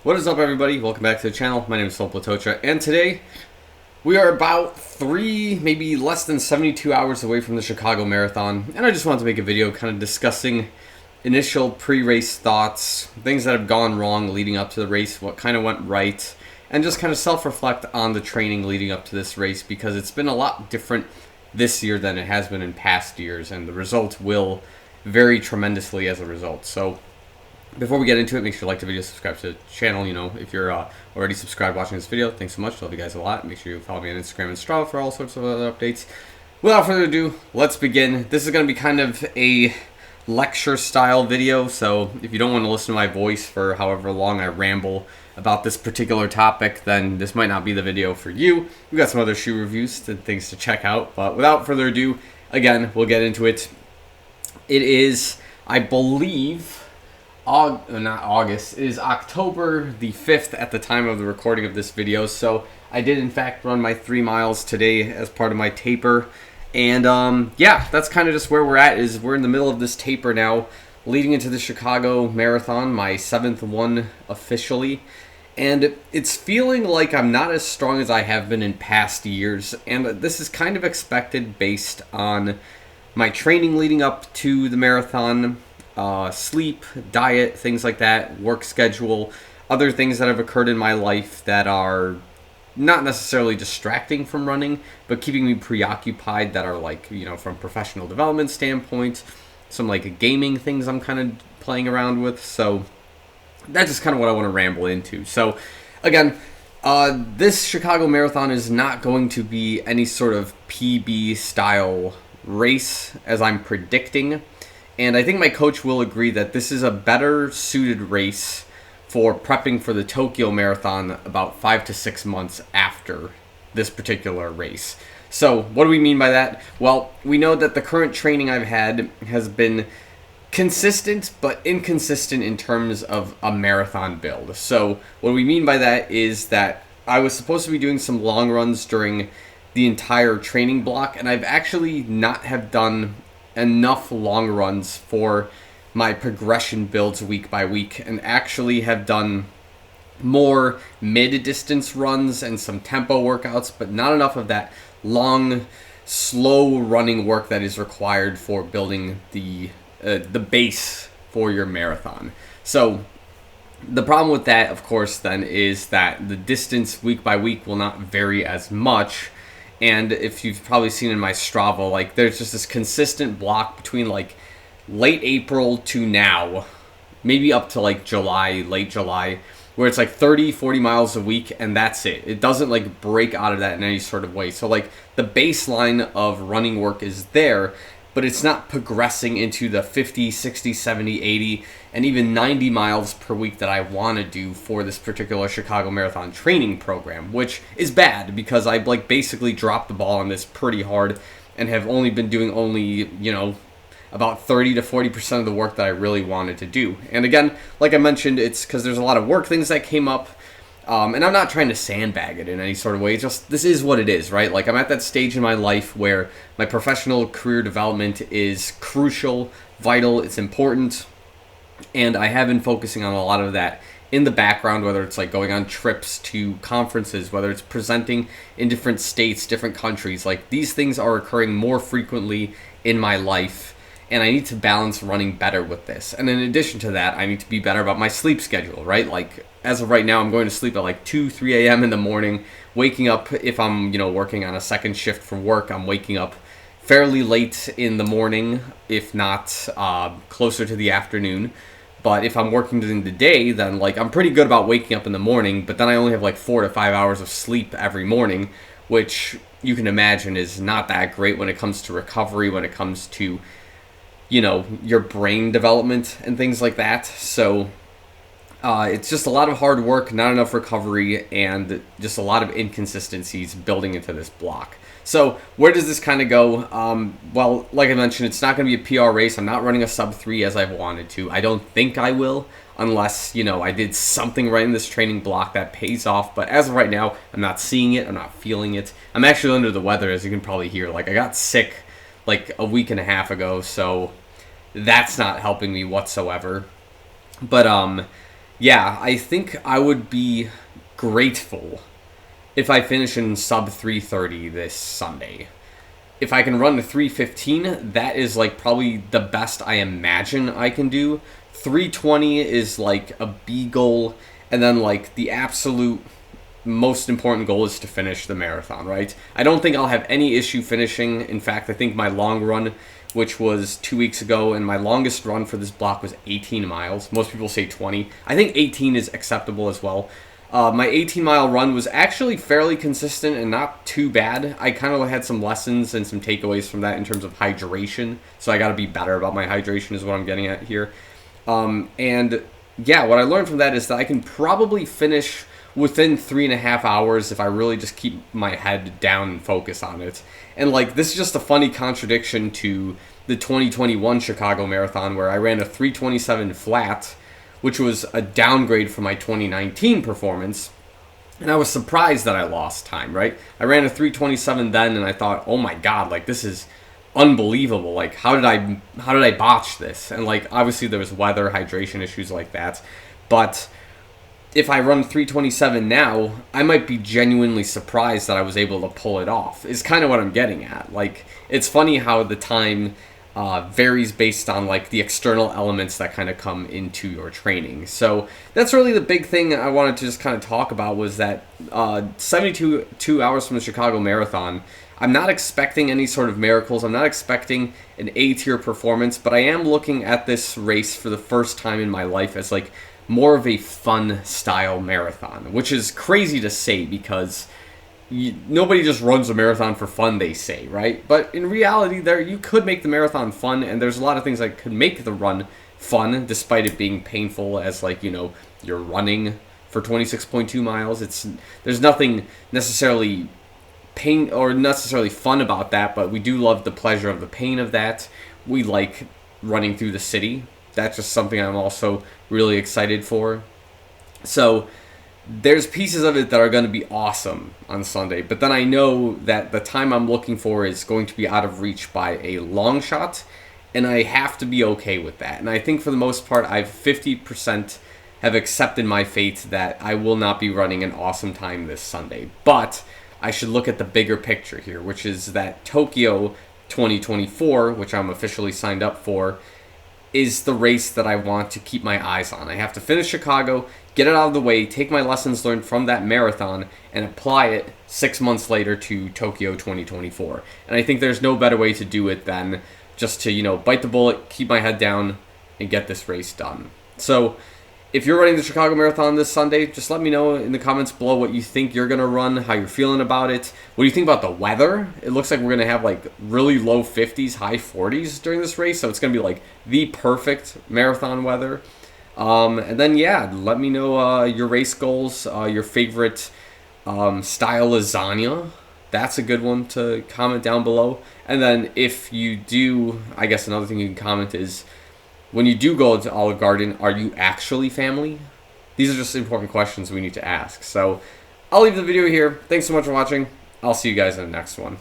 What is up, everybody? Welcome back to the channel. My name is Filip Latocha, and today we are about maybe less than 72 hours away from the Chicago Marathon, and I just wanted to make a video kind of discussing initial pre-race thoughts, things that have gone wrong leading up to the race, what kind of went right, and just kind of self-reflect on the training leading up to this race, because it's been a lot different this year than it has been in past years, and the results will vary tremendously as a result. So before we get into it, make sure you like the video, subscribe to the channel. If you're already subscribed watching this video, thanks so much. Love you guys a lot. Make sure you follow me on Instagram and Strava for all sorts of other updates. Without further ado, let's begin. This is going to be kind of a lecture style video, so if you don't want to listen to my voice for however long I ramble about this particular topic, then this might not be the video for you. We've got some other shoe reviews and things to check out, but without further ado, again, we'll get into it. It is, I believe, not August, it is October the 5th at the time of the recording of this video. So I did in fact run my 3 miles today as part of my taper, and yeah, that's kind of just where we're at. Is we're in the middle of this taper now leading into the Chicago Marathon, my 7th one officially, and it's feeling like I'm not as strong as I have been in past years, and this is kind of expected based on my training leading up to the marathon, sleep, diet, things like that, work schedule, other things that have occurred in my life that are not necessarily distracting from running, but keeping me preoccupied, that are like, from professional development standpoint, some like gaming things I'm kind of playing around with. So that's just kind of what I want to ramble into. So again, this Chicago Marathon is not going to be any sort of PB style race as I'm predicting. And I think my coach will agree that this is a better suited race for prepping for the Tokyo Marathon about 5 to 6 months after this particular race. So what do we mean by that? Well, we know that the current training I've had has been consistent but inconsistent in terms of a marathon build. So what we mean by that is that I was supposed to be doing some long runs during the entire training block, and I've actually not have done enough long runs for my progression builds week by week, and actually have done more mid-distance runs and some tempo workouts, but not enough of that long, slow running work that is required for building the base for your marathon. So the problem with that, of course, then, is that the distance week by week will not vary as much. And if you've probably seen in my Strava, like, there's just this consistent block between like late April to now, maybe up to like July, late July, where it's like 30, 40 miles a week, and that's it. It doesn't like break out of that in any sort of way. So like the baseline of running work is there, but it's not progressing into the 50, 60, 70, 80, and even 90 miles per week that I want to do for this particular Chicago Marathon training program, which is bad because I like basically dropped the ball on this pretty hard and have only been doing about 30 to 40% of the work that I really wanted to do. And again, like I mentioned, it's because there's a lot of work things that came up. And I'm not trying to sandbag it in any sort of way. It's just, this is what it is, right? Like, I'm at that stage in my life where my professional career development is crucial, vital, it's important. And I have been focusing on a lot of that in the background, whether it's like going on trips to conferences, whether it's presenting in different states, different countries. Like, these things are occurring more frequently in my life, and I need to balance running better with this. And in addition to that, I need to be better about my sleep schedule, right? Like, as of right now, I'm going to sleep at like 2, 3 a.m. in the morning, waking up, if I'm, working on a second shift for work, I'm waking up fairly late in the morning, if not closer to the afternoon. But if I'm working during the day, then like I'm pretty good about waking up in the morning, but then I only have like 4 to 5 hours of sleep every morning, which you can imagine is not that great when it comes to recovery, when it comes to your brain development and things like that. So it's just a lot of hard work, not enough recovery, and just a lot of inconsistencies building into this block. So where does this kind of go? Well, like I mentioned, it's not going to be a PR race. I'm not running a sub 3 as I've wanted to. I don't think I will, unless, I did something right in this training block that pays off. But as of right now, I'm not seeing it. I'm not feeling it. I'm actually under the weather, as you can probably hear. Like, I got sick like a week and a half ago, so that's not helping me whatsoever. But Yeah, I think I would be grateful if I finish in sub 3:30 this Sunday. If I can run to 3:15, that is like probably the best I imagine I can do. 3:20 is like a B goal, and then like the absolute most important goal is to finish the marathon, right? I don't think I'll have any issue finishing. In fact, I think my long run, which was 2 weeks ago, and my longest run for this block was 18 miles. Most people say 20. I think 18 is acceptable as well. My 18-mile run was actually fairly consistent and not too bad. I kind of had some lessons and some takeaways from that in terms of hydration, so I got to be better about my hydration is what I'm getting at here. And yeah, what I learned from that is that I can probably finish within 3.5 hours if I really just keep my head down and focus on it. And like, this is just a funny contradiction to the 2021 Chicago Marathon, where I ran a 3:27 flat, which was a downgrade from my 2019 performance. And I was surprised that I lost time, right? I ran a 3:27 then, and I thought, oh my god, like, this is unbelievable. Like, how did I botch this? And like, obviously there was weather, hydration issues like that. But if I run 3:27 now, I might be genuinely surprised that I was able to pull it off, is kind of what I'm getting at. Like, it's funny how the time varies based on like the external elements that kind of come into your training. So that's really the big thing I wanted to just kind of talk about, was that 72 hours from the Chicago Marathon, I'm not expecting any sort of miracles. I'm not expecting an A-tier performance, but I am looking at this race for the first time in my life as like more of a fun style marathon, which is crazy to say because nobody just runs a marathon for fun, they say, right? But in reality, you could make the marathon fun, and there's a lot of things that could make the run fun, despite it being painful, as like, you know, you're running for 26.2 miles. There's nothing necessarily pain or necessarily fun about that, but we do love the pleasure of the pain of that. We like running through the city. That's just something I'm also really excited for. So there's pieces of it that are going to be awesome on Sunday, but then I know that the time I'm looking for is going to be out of reach by a long shot, and I have to be okay with that. And I think for the most part, I've 50% have accepted my fate that I will not be running an awesome time this Sunday. But I should look at the bigger picture here, which is that Tokyo 2024, which I'm officially signed up for, is the race that I want to keep my eyes on. I have to finish Chicago, get it out of the way, take my lessons learned from that marathon, and apply it 6 months later to Tokyo 2024. And I think there's no better way to do it than just to, you know, bite the bullet, keep my head down, and get this race done. So if you're running the Chicago Marathon this Sunday, just let me know in the comments below what you think you're going to run, how you're feeling about it. What do you think about the weather? It looks like we're going to have like really low 50s, high 40s during this race, so it's going to be like the perfect marathon weather. And then, yeah, let me know your race goals, your favorite style lasagna. That's a good one to comment down below. And then if you do, I guess another thing you can comment is, when you do go to Olive Garden, are you actually family? These are just important questions we need to ask. So I'll leave the video here. Thanks so much for watching. I'll see you guys in the next one.